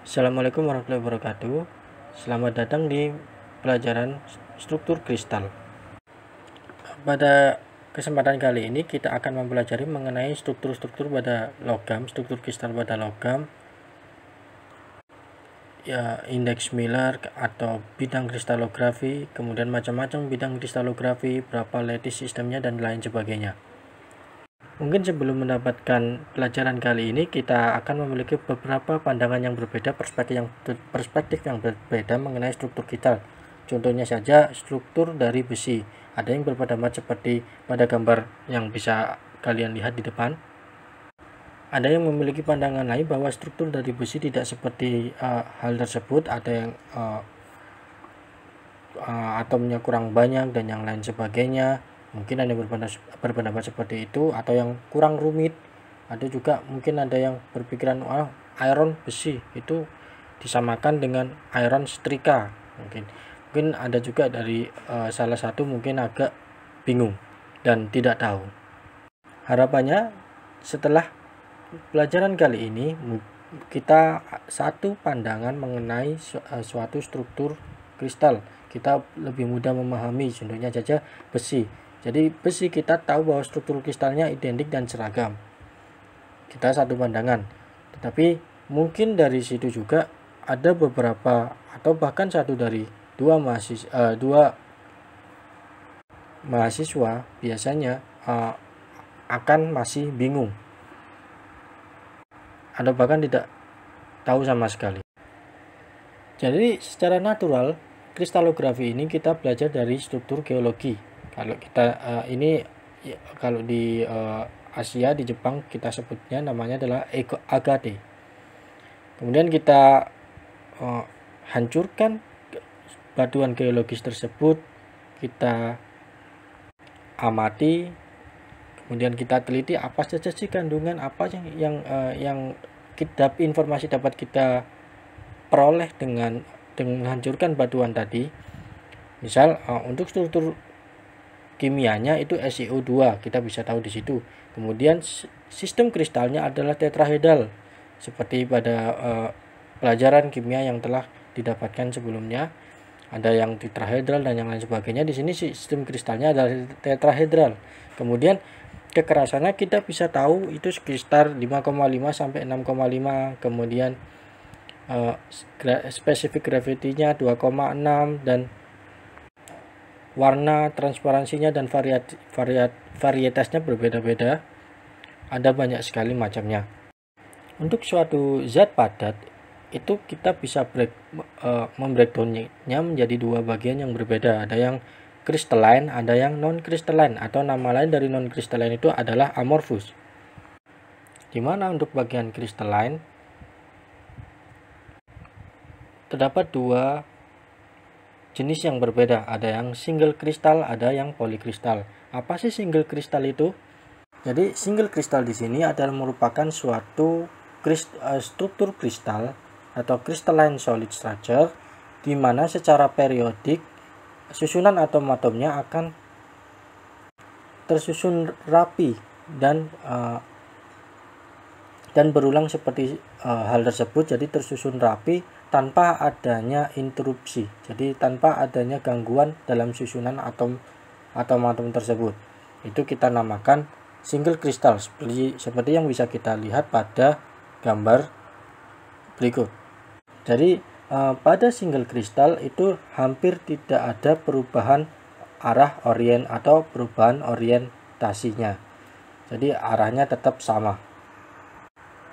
Assalamualaikum warahmatullahi wabarakatuh. Selamat datang di pelajaran struktur kristal. Pada kesempatan kali ini kita akan mempelajari mengenai struktur-struktur pada logam, struktur kristal pada logam, ya, indeks Miller atau bidang kristalografi, kemudian macam-macam bidang kristalografi, berapa lattice sistemnya dan lain sebagainya. Mungkin sebelum mendapatkan pelajaran kali ini, kita akan memiliki beberapa pandangan yang berbeda, perspektif yang berbeda mengenai struktur kristal. Contohnya saja struktur dari besi. Ada yang berpendapat seperti pada gambar yang bisa kalian lihat di depan. Ada yang memiliki pandangan lain bahwa struktur dari besi tidak seperti hal tersebut. Ada yang atomnya kurang banyak dan yang lain sebagainya. Mungkin ada yang berpendapat seperti itu, atau yang kurang rumit. Ada juga mungkin ada yang berpikiran iron besi itu disamakan dengan iron setrika. Mungkin ada juga dari salah satu mungkin agak bingung dan tidak tahu. Harapannya setelah pelajaran kali ini kita satu pandangan mengenai suatu struktur kristal. Kita lebih mudah memahami. Contohnya saja besi. Jadi besi kita tahu bahwa struktur kristalnya identik dan seragam. Kita satu pandangan. Tetapi mungkin dari situ juga ada beberapa atau bahkan satu dari dua mahasiswa biasanya akan masih bingung atau bahkan tidak tahu sama sekali. Jadi secara natural kristalografi ini kita belajar dari struktur geologi. Kalau kita kalau di Asia, di Jepang, kita sebutnya namanya adalah agate. Kemudian kita hancurkan batuan geologis tersebut, kita amati, kemudian kita teliti apa saja sih kandungan apa yang informasi dapat kita peroleh dengan menghancurkan batuan tadi. Misal untuk struktur kimianya itu SiO2, kita bisa tahu di situ. Kemudian sistem kristalnya adalah tetrahedral seperti pada pelajaran kimia yang telah didapatkan sebelumnya. Ada yang tetrahedral dan yang lain sebagainya. Di sini sistem kristalnya adalah tetrahedral. Kemudian kekerasannya kita bisa tahu itu sekitar 5,5 sampai 6,5. Kemudian spesifik gravitinya 2,6 dan warna, transparansinya dan varietasnya berbeda-beda. Ada banyak sekali macamnya. Untuk suatu zat padat itu kita bisa membreakdownnya menjadi dua bagian yang berbeda. Ada yang crystalline, ada yang non crystalline, atau nama lain dari non crystalline itu adalah amorphous. Dimana untuk bagian crystalline terdapat dua jenis yang berbeda. Ada yang single kristal, ada yang polikristal. Apa sih single kristal itu? Jadi single kristal di sini adalah merupakan suatu struktur kristal atau crystalline solid structure di mana secara periodik susunan atom-atomnya akan tersusun rapi dan berulang seperti hal tersebut. Jadi tersusun rapi tanpa adanya interupsi, jadi tanpa adanya gangguan dalam susunan atom-atom tersebut. Itu kita namakan single kristal, seperti yang bisa kita lihat pada gambar berikut. Jadi pada single kristal itu hampir tidak ada perubahan arah atau perubahan orientasinya. Jadi arahnya tetap sama.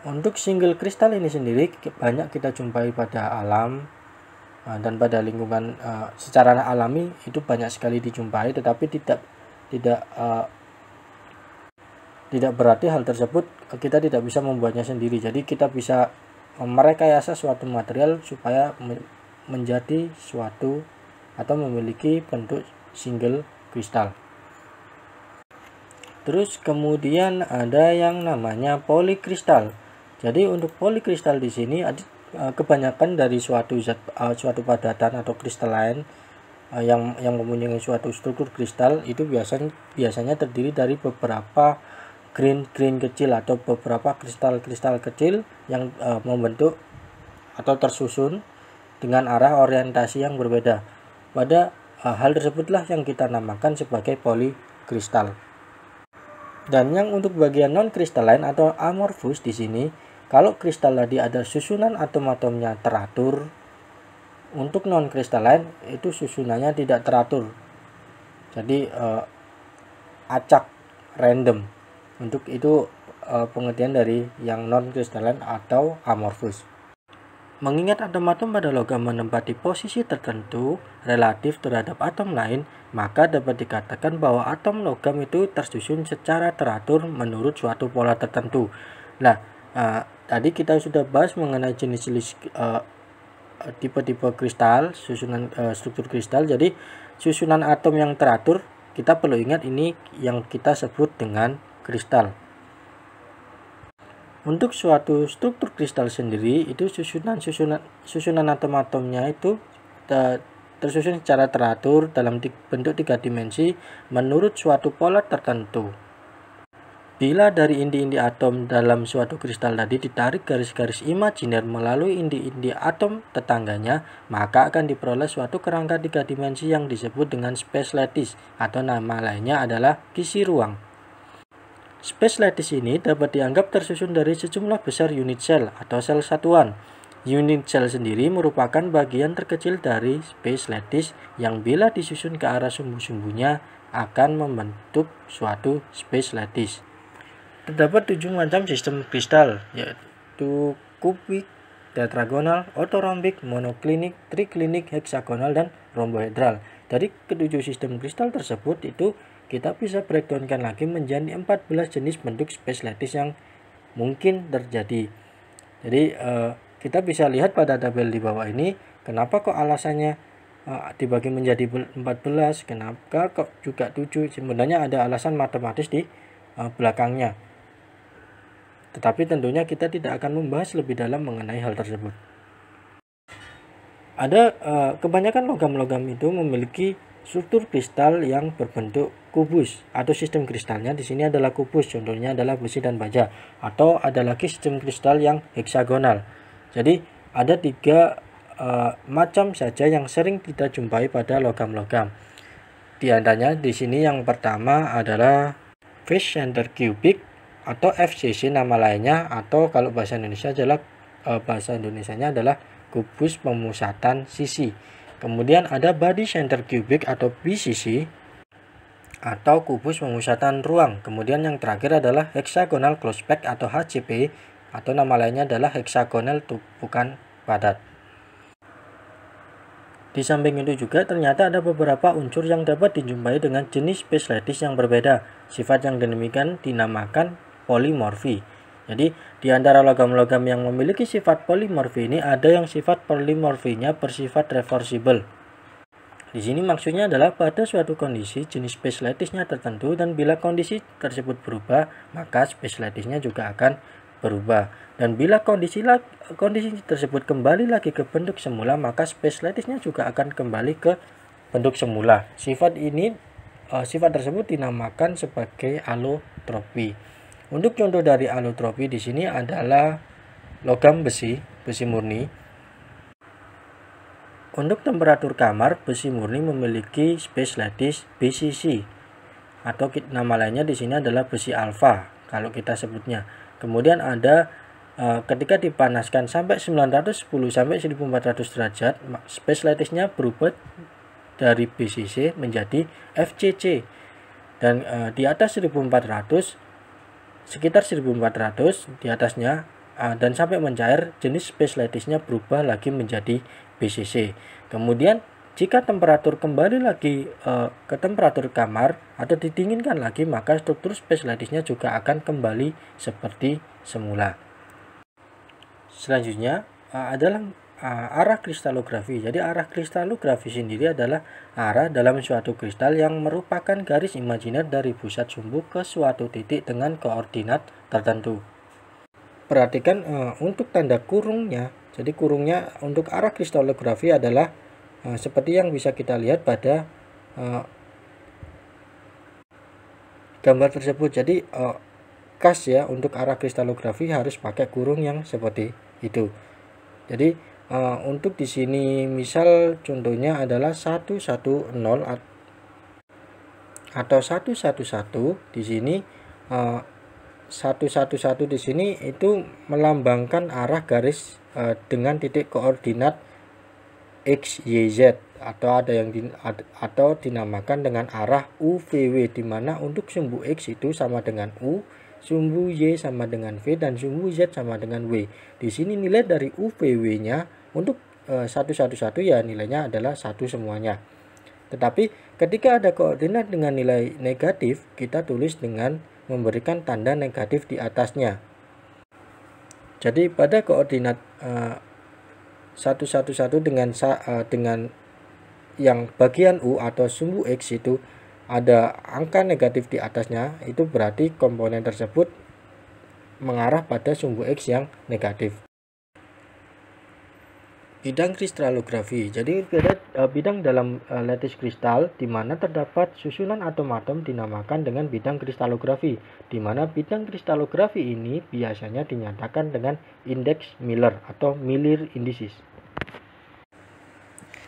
Untuk single kristal ini sendiri banyak kita jumpai pada alam dan pada lingkungan. Secara alami itu banyak sekali dijumpai, tetapi tidak berarti hal tersebut kita tidak bisa membuatnya sendiri. Jadi kita bisa merekayasa suatu material supaya menjadi suatu atau memiliki bentuk single kristal. Terus kemudian ada yang namanya polikristal. Jadi untuk polikristal di sini kebanyakan dari suatu padatan atau kristalline yang mempunyai suatu struktur kristal itu biasanya terdiri dari beberapa grain kecil atau beberapa kristal kecil yang membentuk atau tersusun dengan arah orientasi yang berbeda. Pada hal tersebutlah yang kita namakan sebagai polikristal. Dan yang untuk bagian non-kristalin atau amorfus di sini, kalau kristal tadi ada susunan atom-atomnya teratur, untuk non-kristalin itu susunannya tidak teratur. Jadi acak, random. Untuk itu pengertian dari yang non-kristalin atau amorfus. Mengingat atom-atom pada logam menempati posisi tertentu relatif terhadap atom lain, maka dapat dikatakan bahwa atom logam itu tersusun secara teratur menurut suatu pola tertentu. Nah, tadi kita sudah bahas mengenai jenis-jenis tipe-tipe kristal, susunan struktur kristal. Jadi susunan atom yang teratur, kita perlu ingat ini yang kita sebut dengan kristal. Untuk suatu struktur kristal sendiri itu susunan atom-atomnya itu tersusun secara teratur dalam bentuk 3 dimensi menurut suatu pola tertentu. Bila dari inti-inti atom dalam suatu kristal tadi ditarik garis-garis imajiner melalui inti-inti atom tetangganya, maka akan diperoleh suatu kerangka 3 dimensi yang disebut dengan space lattice atau nama lainnya adalah kisi ruang. Space lattice ini dapat dianggap tersusun dari sejumlah besar unit cell atau sel satuan. Unit cell sendiri merupakan bagian terkecil dari space lattice yang bila disusun ke arah sumbu-sumbunya akan membentuk suatu space lattice. Terdapat 7 macam sistem kristal, yaitu kubik, tetragonal, ortorhombik, monoklinik, triklinik, heksagonal, dan rombohedral. Dari ketujuh sistem kristal tersebut itu kita bisa breakdownkan lagi menjadi 14 jenis bentuk space lattice yang mungkin terjadi. Jadi kita bisa lihat pada tabel di bawah ini kenapa kok alasannya dibagi menjadi 14, kenapa kok juga 7. Sebenarnya ada alasan matematis di belakangnya. Tetapi tentunya kita tidak akan membahas lebih dalam mengenai hal tersebut. Ada kebanyakan logam-logam itu memiliki struktur kristal yang berbentuk kubus atau sistem kristalnya di sini adalah kubus, contohnya adalah besi dan baja, atau ada lagi sistem kristal yang heksagonal. Jadi ada 3 macam saja yang sering kita jumpai pada logam-logam. Di antaranya di sini yang pertama adalah face center cubic atau FCC nama lainnya, atau kalau bahasa Indonesia adalah Indonesianya adalah kubus pemusatan sisi. Kemudian ada body center cubic atau BCC atau kubus pemusatan ruang. Kemudian yang terakhir adalah hexagonal closed pack atau HCP, atau nama lainnya adalah hexagonal tumpukan padat. Di samping itu juga ternyata ada beberapa unsur yang dapat dijumpai dengan jenis space lattice yang berbeda. Sifat yang demikian dinamakan polimorfi. Jadi di antara logam-logam yang memiliki sifat polimorfi ini ada yang sifat polimorfinya bersifat reversible. Di sini maksudnya adalah pada suatu kondisi jenis space lattice-nya tertentu, dan bila kondisi tersebut berubah maka space lattice-nya juga akan berubah. Dan bila kondisi tersebut kembali lagi ke bentuk semula maka space lattice-nya juga akan kembali ke bentuk semula. Sifat tersebut dinamakan sebagai allotropi. Untuk contoh dari allotropi di sini adalah logam besi murni. Untuk temperatur kamar, besi murni memiliki space lattice BCC, atau nama lainnya di sini adalah besi alfa kalau kita sebutnya. Kemudian ada ketika dipanaskan sampai 910 sampai 1400 derajat, space lattice-nya berubah dari BCC menjadi FCC. Dan di atas 1400, sekitar 1400 di atasnya dan sampai mencair, jenis space lattice-nya berubah lagi menjadi BCC. Kemudian jika temperatur kembali lagi ke temperatur kamar atau didinginkan lagi, maka struktur space lattice-nya juga akan kembali seperti semula. Selanjutnya adalah arah kristalografi. Jadi arah kristalografi sendiri adalah arah dalam suatu kristal yang merupakan garis imajiner dari pusat sumbu ke suatu titik dengan koordinat tertentu. Perhatikan untuk tanda kurungnya. Jadi kurungnya untuk arah kristalografi adalah seperti yang bisa kita lihat pada gambar tersebut. Jadi khas ya, untuk arah kristalografi harus pakai kurung yang seperti itu. Jadi untuk di sini misal contohnya adalah 110 atau 111 di sini, 111 di sini itu melambangkan arah garis dengan titik koordinat X, Y, Z, atau ada yang atau dinamakan dengan arah UVW, di mana untuk sumbu X itu sama dengan U, sumbu Y sama dengan V, dan sumbu Z sama dengan W. Di sini nilai dari UVW-nya untuk 111 ya nilainya adalah 1 semuanya. Tetapi ketika ada koordinat dengan nilai negatif, kita tulis dengan memberikan tanda negatif di atasnya. Jadi pada koordinat 111 dengan yang bagian U atau sumbu X itu ada angka negatif di atasnya, itu berarti komponen tersebut mengarah pada sumbu X yang negatif. Bidang kristalografi. Jadi bidang dalam lattice kristal di mana terdapat susunan atom-atom dinamakan dengan bidang kristalografi, di mana bidang kristalografi ini biasanya dinyatakan dengan indeks Miller atau Miller indices.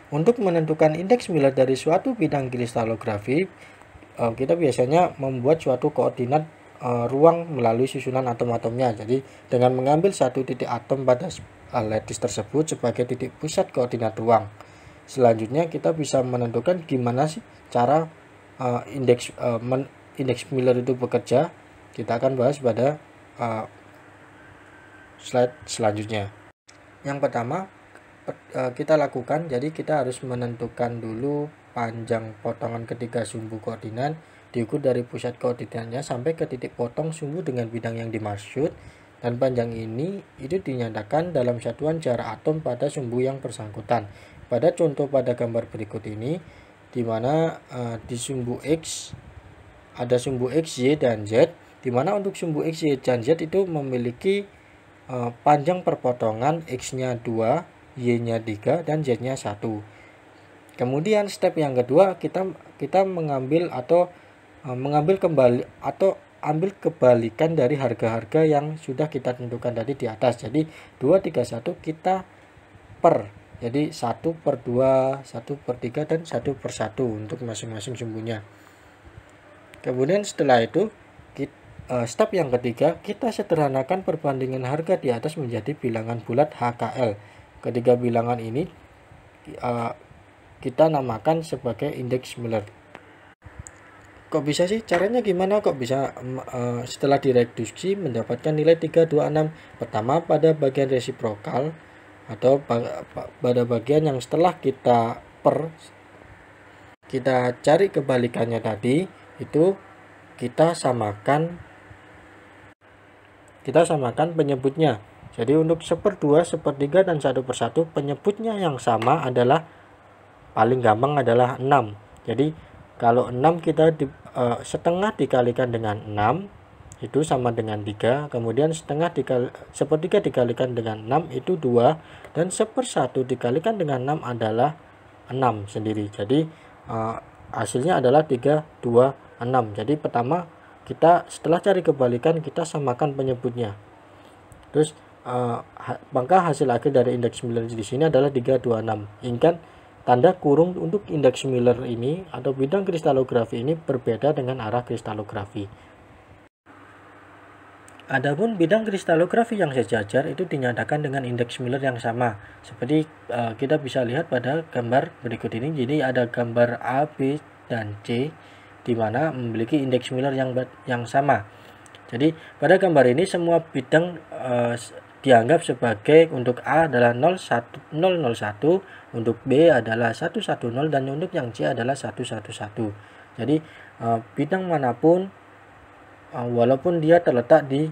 Untuk menentukan indeks Miller dari suatu bidang kristalografi, kita biasanya membuat suatu koordinat ruang melalui susunan atom-atomnya. Jadi dengan mengambil satu titik atom pada lattice tersebut sebagai titik pusat koordinat ruang. Selanjutnya kita bisa menentukan gimana sih cara indeks Miller itu bekerja. Kita akan bahas pada slide selanjutnya. Yang pertama kita lakukan, jadi kita harus menentukan dulu panjang potongan ketiga sumbu koordinat, diukur dari pusat koordinatnya sampai ke titik potong sumbu dengan bidang yang dimaksud, dan panjang ini itu dinyatakan dalam satuan jarak atom pada sumbu yang bersangkutan. Pada contoh pada gambar berikut ini, di mana di sumbu X ada sumbu X, Y, dan Z, di mana untuk sumbu X, Y, dan Z itu memiliki panjang perpotongan X-nya 2, Y-nya 3, dan Z-nya 1. Kemudian step yang kedua kita mengambil atau mengambil kembali atau ambil kebalikan dari harga-harga yang sudah kita tentukan tadi di atas. Jadi 2, 3, 1 kita per. Jadi 1/2, 1/3, dan 1/1 untuk masing-masing sumbunya. Kemudian setelah itu step yang ketiga, kita sederhanakan perbandingan harga di atas menjadi bilangan bulat HKL. Ketiga bilangan ini kita namakan sebagai indeks Miller. Kok bisa sih? Caranya gimana kok bisa setelah direduksi mendapatkan nilai 326? Pertama, pada bagian resiprokal atau pada bagian yang setelah kita cari kebalikannya tadi, itu kita samakan penyebutnya. Jadi untuk 1/2, 1/3, dan 1/1 penyebutnya yang sama adalah paling gampang adalah 6. Jadi kalau 6 kita setengah dikalikan dengan 6 itu sama dengan 3, kemudian 1/3 dikalikan dengan 6 itu 2, dan 1/1 dikalikan dengan 6 adalah 6 sendiri. Jadi hasilnya adalah 326. Jadi pertama kita setelah cari kebalikan kita samakan penyebutnya. Terus maka hasil akhir dari indeks Miller di sini adalah 326. Ingat tanda kurung untuk indeks Miller ini atau bidang kristalografi ini berbeda dengan arah kristalografi. Adapun bidang kristalografi yang sejajar itu dinyatakan dengan indeks Miller yang sama. Seperti kita bisa lihat pada gambar berikut ini. Jadi ada gambar A, B, dan C di mana memiliki indeks Miller yang sama. Jadi pada gambar ini semua bidang dianggap sebagai untuk A adalah 001, untuk B adalah 110, dan untuk yang C adalah 111. Jadi bidang manapun walaupun dia terletak di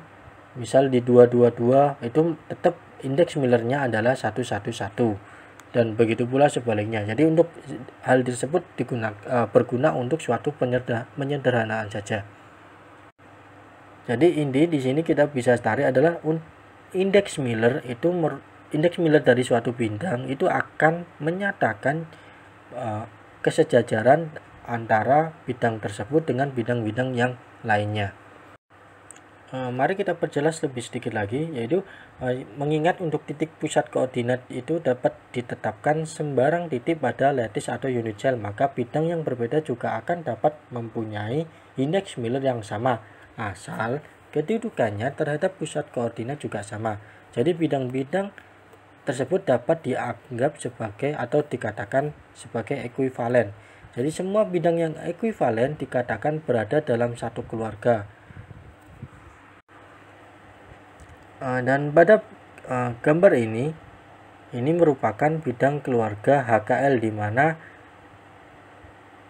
misal di 222 itu tetap indeks Millernya adalah 111, dan begitu pula sebaliknya. Jadi untuk hal tersebut berguna untuk suatu penyederhanaan saja. Jadi inti di sini kita bisa tarik adalah indeks Miller itu indeks Miller dari suatu bidang itu akan menyatakan kesejajaran antara bidang tersebut dengan bidang-bidang yang lainnya. Mari kita perjelas lebih sedikit lagi, yaitu mengingat untuk titik pusat koordinat itu dapat ditetapkan sembarang titik pada lattice atau unit cell, maka bidang yang berbeda juga akan dapat mempunyai indeks Miller yang sama, asal kedudukannya terhadap pusat koordinat juga sama. Jadi bidang-bidang tersebut dapat dianggap sebagai atau dikatakan sebagai ekuivalen. Jadi semua bidang yang ekuivalen dikatakan berada dalam satu keluarga. Dan pada gambar ini merupakan bidang keluarga HKL, di mana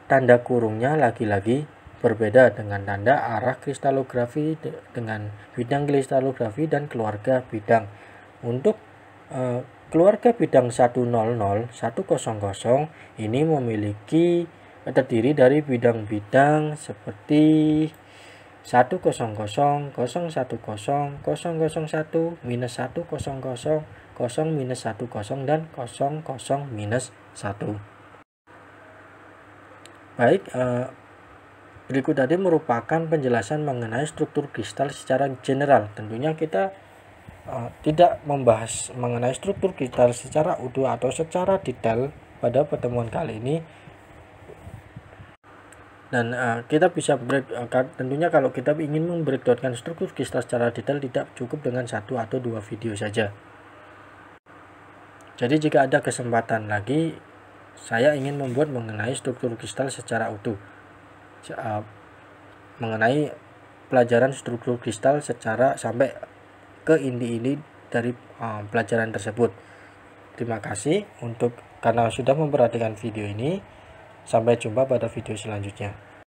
tanda kurungnya lagi-lagi berbeda dengan tanda arah kristalografi dengan bidang kristalografi dan keluarga bidang. Untuk keluarga bidang 100 100 ini memiliki terdiri dari bidang-bidang seperti 100 010 001 minus 100 0 minus 10 dan 00 minus 1. Baik, berikut tadi merupakan penjelasan mengenai struktur kristal secara general. Tentunya kita tidak membahas mengenai struktur kristal secara utuh atau secara detail pada pertemuan kali ini. Dan kita bisa tentunya kalau kita ingin membreakdownkan struktur kristal secara detail tidak cukup dengan 1 atau 2 video saja. Jadi jika ada kesempatan lagi, saya ingin membuat mengenai struktur kristal secara utuh, mengenai pelajaran struktur kristal secara sampai ke inti-inti dari pelajaran tersebut. Terima kasih karena sudah memperhatikan video ini. Sampai jumpa pada video selanjutnya.